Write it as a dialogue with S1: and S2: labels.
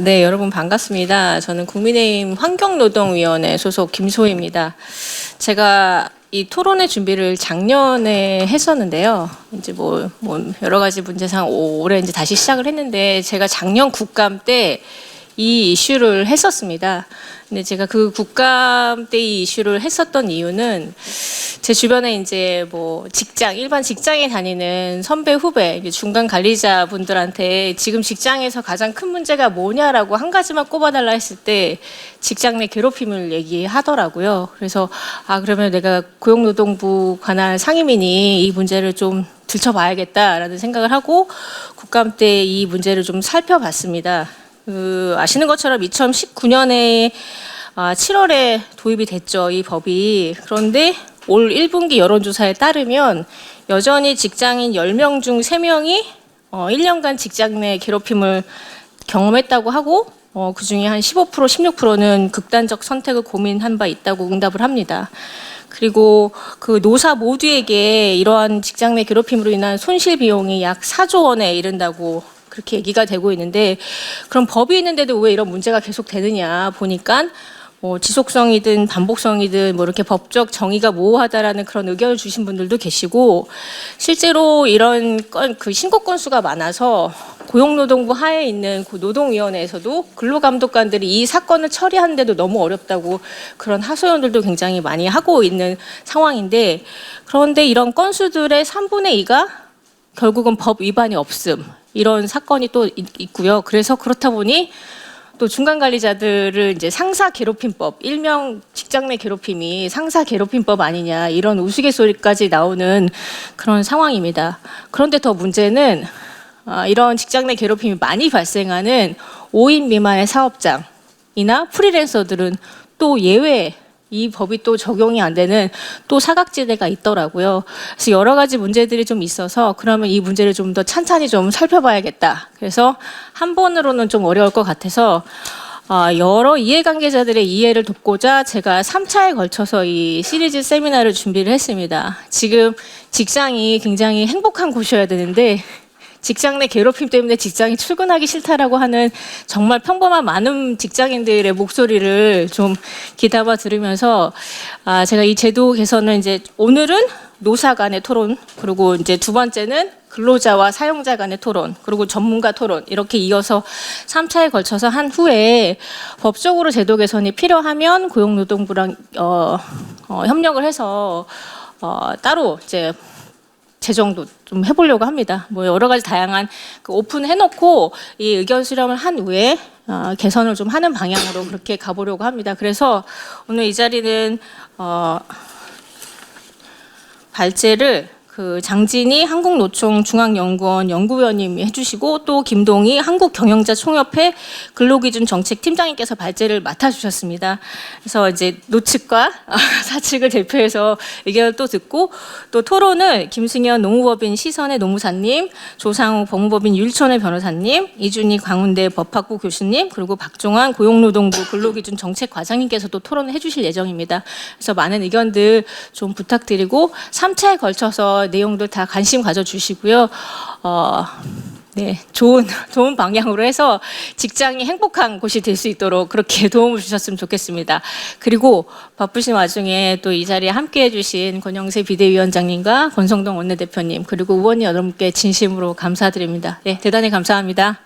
S1: 네, 여러분 반갑습니다. 저는 국민의힘 환경노동위원회 소속 김소희입니다. 제가 이 토론회 준비를 작년에 했었는데요. 이제 뭐 여러 가지 문제상 올해 이제 다시 시작을 했는데, 제가 작년 국감 때 이 이슈를 했었습니다. 근데 제가 그 국감 때 이 이슈를 했었던 이유는, 제 주변에 이제 뭐 일반 직장에 다니는 선배, 후배, 중간 관리자 분들한테 지금 직장에서 가장 큰 문제가 뭐냐라고 한 가지만 꼽아달라 했을 때 직장 내 괴롭힘을 얘기하더라고요. 그래서 그러면 내가 고용노동부 관할 상임위니 이 문제를 좀 들춰봐야겠다라는 생각을 하고 국감 때 이 문제를 좀 살펴봤습니다. 아시는 것처럼 2019년에 7월에 도입이 됐죠, 이 법이. 그런데 올 1분기 여론조사에 따르면 여전히 직장인 10명 중 3명이 1년간 직장 내 괴롭힘을 경험했다고 하고, 그중에 한 15%, 16%는 극단적 선택을 고민한 바 있다고 응답을 합니다. 그리고 그 노사 모두에게 이러한 직장 내 괴롭힘으로 인한 손실 비용이 약 4조 원에 이른다고 그렇게 얘기가 되고 있는데, 그럼 법이 있는데도 왜 이런 문제가 계속 되느냐 보니까 지속성이든 반복성이든 이렇게 법적 정의가 모호하다라는 그런 의견을 주신 분들도 계시고, 실제로 이런 신고 건수가 많아서 고용노동부 하에 있는 노동위원회에서도 근로감독관들이 이 사건을 처리하는데도 너무 어렵다고 그런 하소연들도 굉장히 많이 하고 있는 상황인데, 그런데 이런 건수들의 3분의 2가 결국은 법 위반이 없음, 이런 사건이 또 있고요. 그래서 그렇다 보니 또 중간 관리자들을 이제 상사 괴롭힘법, 일명 직장 내 괴롭힘이 상사 괴롭힘법 아니냐, 이런 우스갯소리까지 나오는 그런 상황입니다. 그런데 더 문제는 이런 직장 내 괴롭힘이 많이 발생하는 5인 미만의 사업장이나 프리랜서들은 또 예외, 이 법이 또 적용이 안 되는 또 사각지대가 있더라고요. 그래서 여러 가지 문제들이 좀 있어서, 그러면 이 문제를 좀 더 찬찬히 좀 살펴봐야겠다. 그래서 한 번으로는 좀 어려울 것 같아서 여러 이해관계자들의 이해를 돕고자 제가 3차에 걸쳐서 이 시리즈 세미나를 준비를 했습니다. 지금 직장이 굉장히 행복한 곳이어야 되는데, 직장 내 괴롭힘 때문에 직장에 출근하기 싫다라고 하는 정말 평범한 많은 직장인들의 목소리를 좀 귀담아 들으면서, 제가 이 제도 개선은 이제 오늘은 노사 간의 토론, 그리고 이제 두 번째는 근로자와 사용자 간의 토론, 그리고 전문가 토론, 이렇게 이어서 3차에 걸쳐서 한 후에 법적으로 제도 개선이 필요하면 고용노동부랑 협력을 해서 따로 이제 제정도 좀 해보려고 합니다. 여러 가지 다양한 오픈해놓고 이 의견 수렴을 한 후에 개선을 좀 하는 방향으로 그렇게 가보려고 합니다. 그래서 오늘 이 자리는 발제를 장진희 한국노총 중앙연구원 연구위원님이 해주시고, 또 김동희 한국경영자총협회 근로기준 정책팀장님께서 발제를 맡아주셨습니다. 그래서 이제 노측과 사측을 대표해서 의견을 또 듣고, 또 토론을 김승현 노무법인 시선의 노무사님, 조상욱 법무법인 율촌의 변호사님, 이준희 광운대 법학부 교수님, 그리고 박종환 고용노동부 근로기준 정책과장님께서도 토론을 해주실 예정입니다. 그래서 많은 의견들 좀 부탁드리고, 3차에 걸쳐서 내용들 다 관심 가져주시고요. 네, 좋은 방향으로 해서 직장이 행복한 곳이 될 수 있도록 그렇게 도움을 주셨으면 좋겠습니다. 그리고 바쁘신 와중에 또 이 자리에 함께해 주신 권영세 비대위원장님과 권성동 원내대표님, 그리고 의원님 여러분께 진심으로 감사드립니다. 네, 대단히 감사합니다.